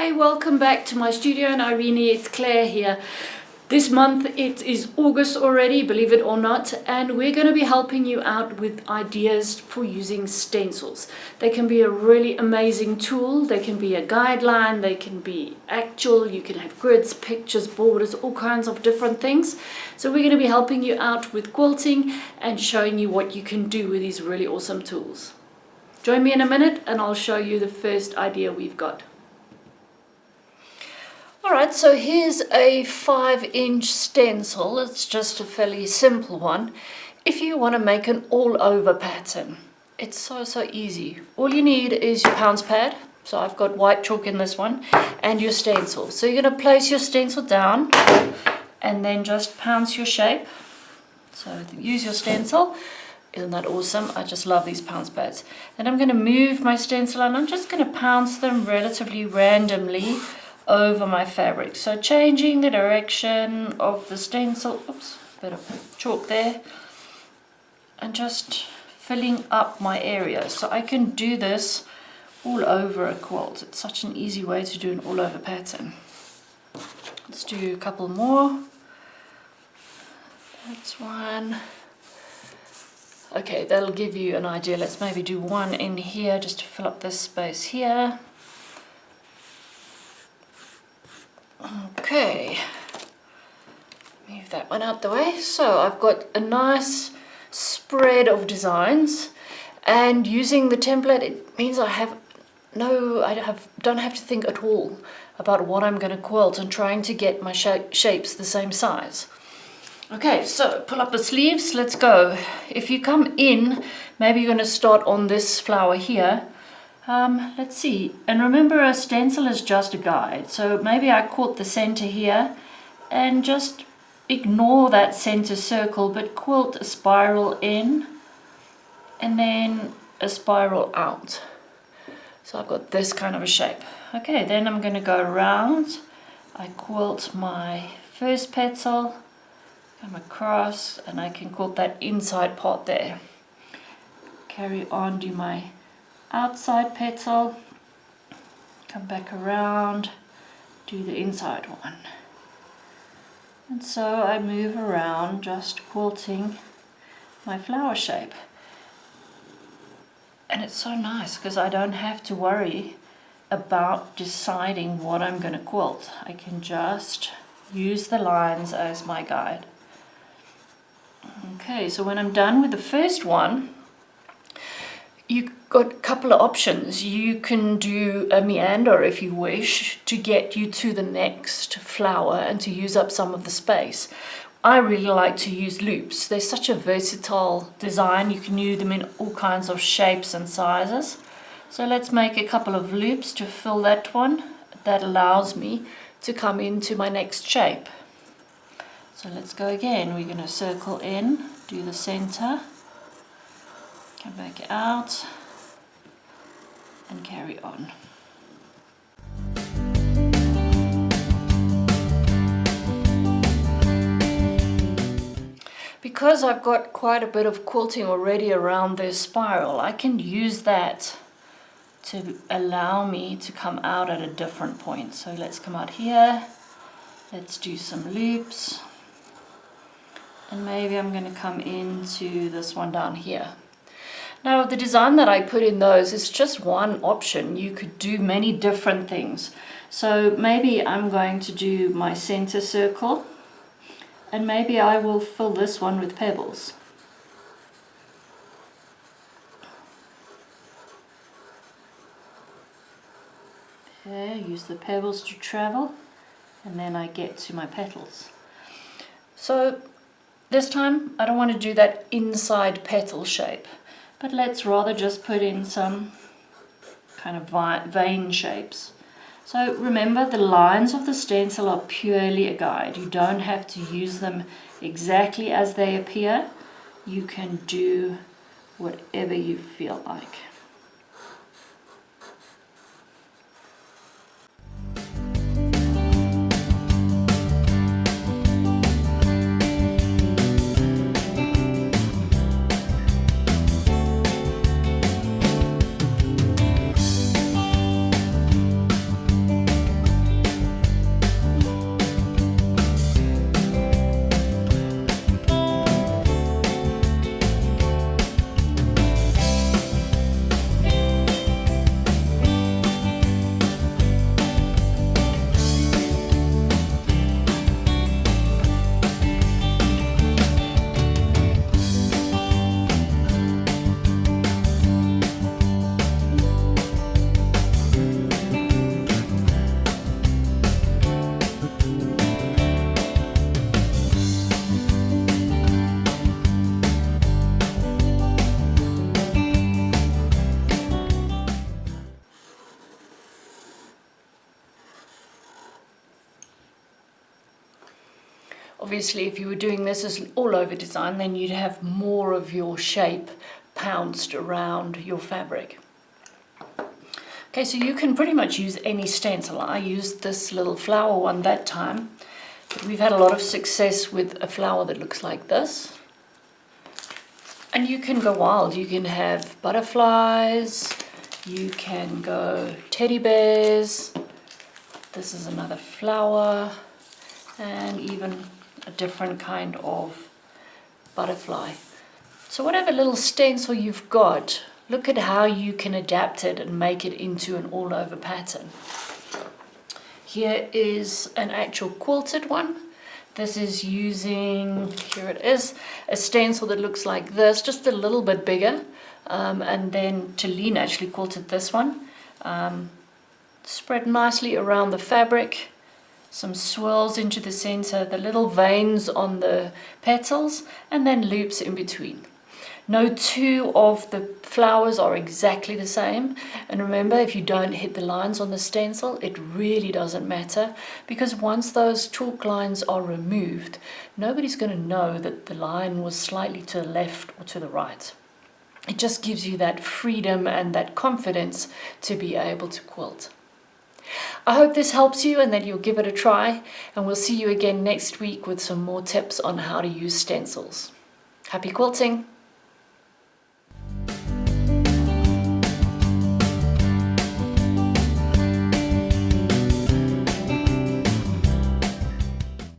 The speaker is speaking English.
Hi, welcome back to my studio, and Irene, it's Claire here. This month it is August already, believe it or not, and we're going to be helping you out with ideas for using stencils. They can be a really amazing tool, they can be a guideline, they can be actual, you can have grids, pictures, borders, all kinds of different things. So we're going to be helping you out with quilting and showing you what you can do with these really awesome tools. Join me in a minute and I'll show you the first idea we've got. Alright, so here's a 5-inch stencil. It's just a fairly simple one. If you want to make an all-over pattern, it's so easy. All you need is your pounce pad. So I've got white chalk in this one, and your stencil. So you're going to place your stencil down and then just pounce your shape. So use your stencil. Isn't that awesome? I just love these pounce pads. And I'm going to move my stencil and I'm just going to pounce them relatively randomly over my fabric. So changing the direction of the stencil, oops, bit of chalk there, and just filling up my area. So I can do this all over a quilt. It's such an easy way to do an all over pattern. Let's do a couple more. That's one. Okay, that'll give you an idea. Let's maybe do one in here just to fill up this space here. Okay, move that one out the way. So I've got a nice spread of designs, and using the template, it means I don't have to think at all about what I'm going to quilt and trying to get my shapes the same size. Okay, so pull up the sleeves, let's go. If you come in, maybe you're going to start on this flower here. Let's see, and remember, a stencil is just a guide, so maybe I quilt the center here and just ignore that center circle, but quilt a spiral in and then a spiral out. So I've got this kind of a shape. Okay, then I'm going to go around. I quilt my first petal, come across, and I can quilt that inside part there. Carry on, do my outside petal, come back around, do the inside one. And so I move around, just quilting my flower shape. And it's so nice because I don't have to worry about deciding what I'm going to quilt. I can just use the lines as my guide. Okay, so when I'm done with the first one, you've got a couple of options. You can do a meander if you wish to get you to the next flower and to use up some of the space. I really like to use loops. They're such a versatile design. You can use them in all kinds of shapes and sizes. So let's make a couple of loops to fill that one. That allows me to come into my next shape. So let's go again. We're going to circle in, do the center, come back out and carry on. Because I've got quite a bit of quilting already around this spiral, I can use that to allow me to come out at a different point. So let's come out here, let's do some loops, and maybe I'm going to come into this one down here. Now the design that I put in those is just one option. You could do many different things. So maybe I'm going to do my center circle, and maybe I will fill this one with pebbles. There, use the pebbles to travel, and then I get to my petals. So this time I don't want to do that inside petal shape, but let's rather just put in some kind of vein shapes. So remember, the lines of the stencil are purely a guide. You don't have to use them exactly as they appear. You can do whatever you feel like. Obviously, if you were doing this as an all-over design, then you'd have more of your shape pounced around your fabric. Okay, so you can pretty much use any stencil. I used this little flower one that time, but we've had a lot of success with a flower that looks like this. And you can go wild. You can have butterflies, you can go teddy bears, this is another flower, and even a different kind of butterfly. So whatever little stencil you've got, look at how you can adapt it and make it into an all-over pattern. Here is an actual quilted one. This is using, here it is, a stencil that looks like this, just a little bit bigger. And then Talene actually quilted this one. Spread nicely around the fabric. Some swirls into the center, the little veins on the petals, and then loops in between. No two of the flowers are exactly the same, and remember, if you don't hit the lines on the stencil, it really doesn't matter, because once those chalk lines are removed, nobody's going to know that the line was slightly to the left or to the right. It just gives you that freedom and that confidence to be able to quilt. I hope this helps you and that you'll give it a try, and we'll see you again next week with some more tips on how to use stencils. Happy quilting!